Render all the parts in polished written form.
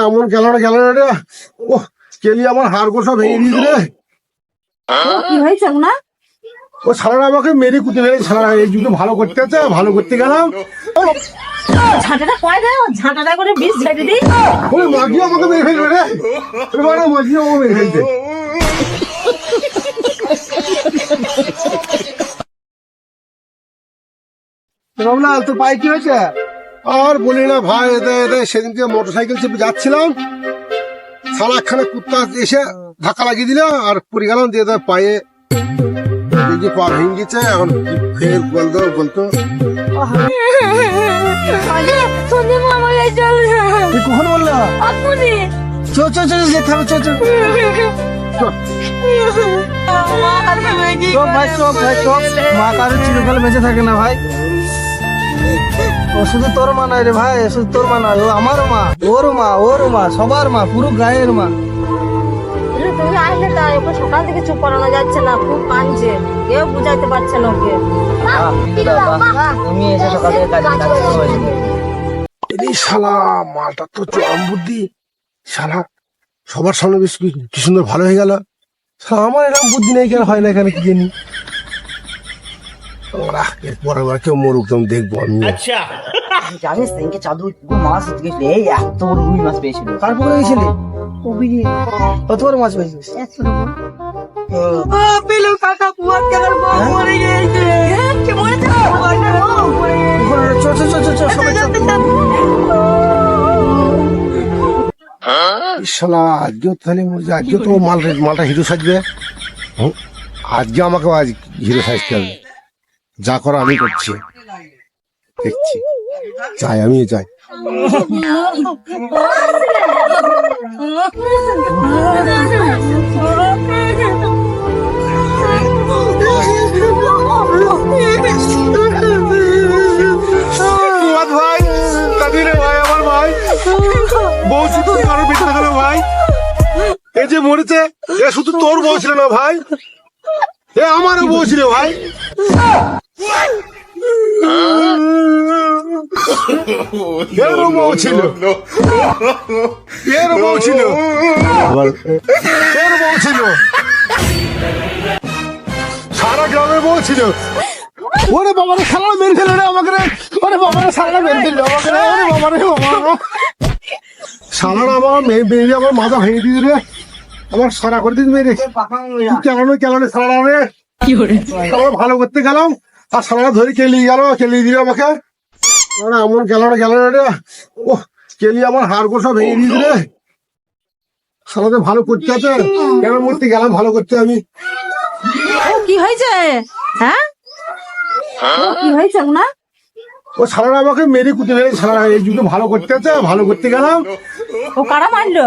এমন গেল রে। ও কেলি আমার হাড় গোড় সব ভেঙে দিয়েছে রে। কি হয়েছে না? ও সারাটা আমাকে মেরে কুটে মেরে সারা এই জুতো ভালো করতে আছে, ভালো করতে গেলাম ঝাঁটাটা কয় দাও, ঝাঁটাটা করে বিষ ঝেড়ে দিই। ওই মাগিও আমাকে মেরে ফেলবে রে। মাগিও আমাকে মেরে ফেলছে। রমলাল তোর পায়ে কি হয়েছে? আর বলি না ভাই, সেদিনকে মোটর সাইকেল চেপে যাচ্ছিলাম, সারা একখানে কুত্তা এসে ধাক্কা লাগিয়ে দিল আর পড়ে গেলাম, দিয়ে পায়ে যে পা ভেঙে গেছে। এখন ফের বলতো তুই কখন বললো? যেতে হবে, চল ভাই চোখ মা কারো চিরকাল বেঁচে থাকে না ভাই। ও শুধু তোর মা নয় রে ভাই, শুধু তোর মা নয়, ও আমারও মা, ওর মা, সবার মা, পুরো গায়ের মা। তুমি আসলে তাই, ওকে সকাল থেকে চুপ করানো যাচ্ছে না, খুব কাঁদছে, কেউ বুঝাইতে পারছে না ওকে। তুমি এসে সকাল থেকে এই শালা মালটা তো চরম বুদ্ধি। শালা সবার সামনে বেশ কি সুন্দর ভালো হয়ে গেল। শালা আমার এরকম বুদ্ধি নেই কেন, হয় না এখানে কি জানি। ওরা পরের বার কেউ মরুক তখন দেখবো আমি। জানিস না চাঁদু মাছ গেছিল, এই এত বড় রুই মাছ পেয়েছিল। কার পুকুরে গেছিলি? কত বড় মাছ পেয়েছিস? শালা আজকেও তাহলে আজকে তো মালটা হিরো সাজবে। আজকে আমাকে আজ হিরো সাজতে হবে, যা করা আমি করছি, দেখছি। চাই, আমিও চাই। ভাই কাদিরে ভাই, আমার ভাই বউ শুধু কারোর ভিতরে গেল ভাই। এই যে মরেছে এ শুধু তোর বউ ছিল না ভাই, এ আমারও বউ ছিল ভাই। এরও বউ ছিল, এরও বউ ছিল, এর বউ ছিল, সারা গ্রামের বউ ছিল। ওরে বাবারে সারা মেরে ফেলো রে আমাকে রে। ওরে বাবারে সারা মেরে ফেললো আমাকে রে। ওরে বাবারে বাবা, সারা আমার মেয়ে আমার মাথা ভেঙে দিয়েছে রে, আমার সারা করে দিন মেরে। কেন সারা রে, ভালো করতে গেলাম আর সারা ধরে কেলিয়ে দিল আমাকে। এমন গেল রে। ও কেলি আমার হাড় গোড় সব ভেঙে দিয়েছে রে। সারাতে ভালো করতে আছে, কেন মরতে গেলাম ভালো করতে আমি। কি হয়েছে? হ্যাঁ কি হয়েছে না? ও সারা আমাকে মেরে কুটে মেরে সারা এই জুতো ভালো করতে আছে, ভালো করতে গেলাম। ও কারা মারলো?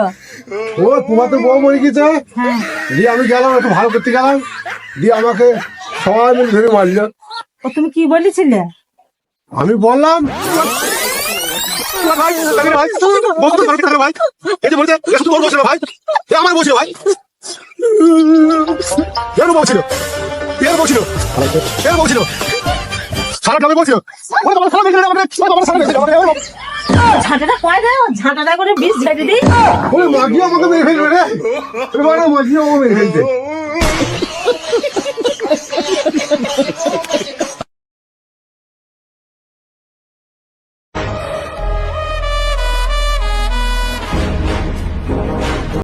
ও তোমার তো বউ মরে গেছে, দিয়ে আমি গেলাম একটু ভালো করতে গেলাম, দিয়ে আমাকে সবাই মিলে ধরে মারলো। ও তুমি কি বলেছিলে? আমি বললাম আমার বলছিল ভাই, সারা গ্রামে বলছিল। ঝাঁটাটা কয় দাও, ঝাঁটাটা করে বিষ ঝেড়ে দিই। ওই মাগিও আমাকে মেরে ফেলবে রে। মাগিও আমাকে মেরে ফেলছে।